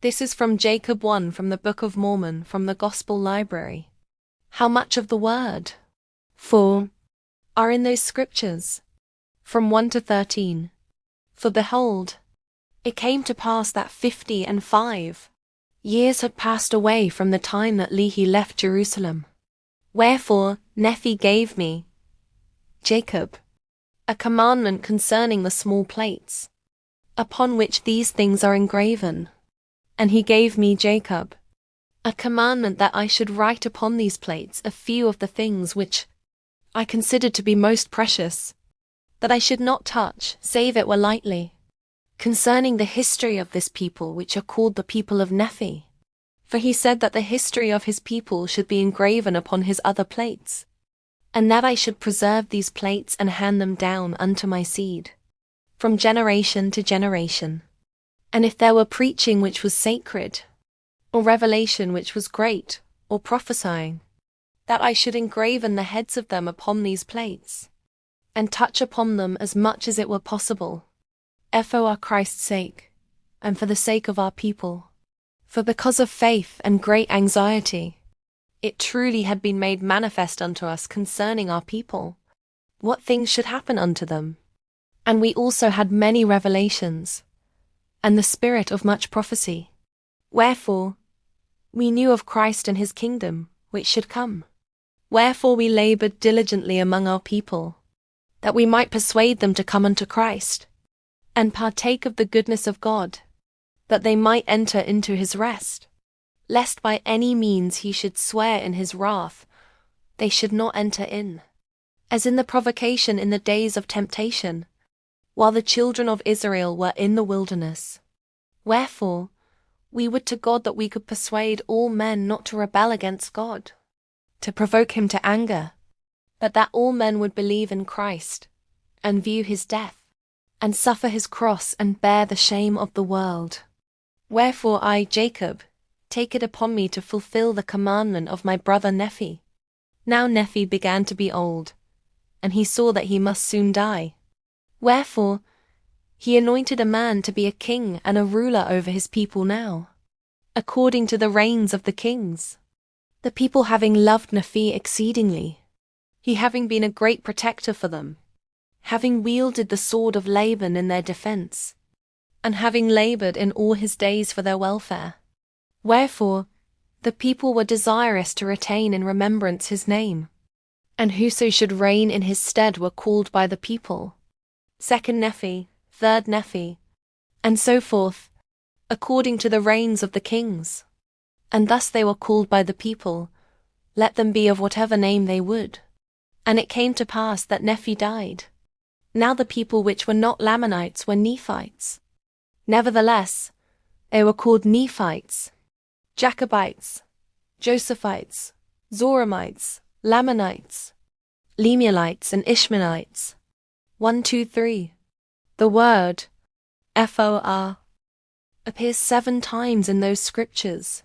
This is from Jacob 1 from the Book of Mormon from the Gospel Library. How much of the word? 4. Are in those scriptures? From 1 to 13. For behold, it came to pass that 55 years had passed away from the time that Lehi left Jerusalem. Wherefore Nephi gave me, Jacob, a commandment concerning the small plates, upon which these things are engraven. And he gave me, Jacob, a commandment that I should write upon these plates a few of the things which I considered to be most precious, that I should not touch, save it were lightly, concerning the history of this people which are called the people of Nephi. For he said that the history of his people should be engraven upon his other plates, and that I should preserve these plates and hand them down unto my seed, from generation to generation. And if there were preaching which was sacred, or revelation which was great, or prophesying, that I should engraven the heads of them upon these plates, and touch upon them as much as it were possible, for our Christ's sake, and for the sake of our people. For because of faith and great anxiety, it truly had been made manifest unto us concerning our people, what things should happen unto them. And we also had many revelations, and the spirit of much prophecy. Wherefore, we knew of Christ and his kingdom, which should come. Wherefore we labored diligently among our people, that we might persuade them to come unto Christ, and partake of the goodness of God, that they might enter into his rest, lest by any means he should swear in his wrath, they should not enter in, as in the provocation in the days of temptation, while the children of Israel were in the wilderness. Wherefore, we would to God that we could persuade all men not to rebel against God, to provoke him to anger, but that all men would believe in Christ, and view his death, and suffer his cross and bear the shame of the world. Wherefore I, Jacob, take it upon me to fulfill the commandment of my brother Nephi. Now Nephi began to be old, and he saw that he must soon die. Wherefore, he anointed a man to be a king and a ruler over his people now, according to the reigns of the kings. The people having loved Nephi exceedingly, he having been a great protector for them, having wielded the sword of Laban in their defense, and having labored in all his days for their welfare. Wherefore, the people were desirous to retain in remembrance his name, and whoso should reign in his stead were called by the people, second Nephi, third Nephi, and so forth, according to the reigns of the kings. And thus they were called by the people, let them be of whatever name they would. And it came to pass that Nephi died. Now the people which were not Lamanites were Nephites. Nevertheless, they were called Nephites, Jacobites, Josephites, Zoramites, Lamanites, Lemuelites, and Ishmaelites. 1, 2, 3. The word, for, appears 7 times in those scriptures.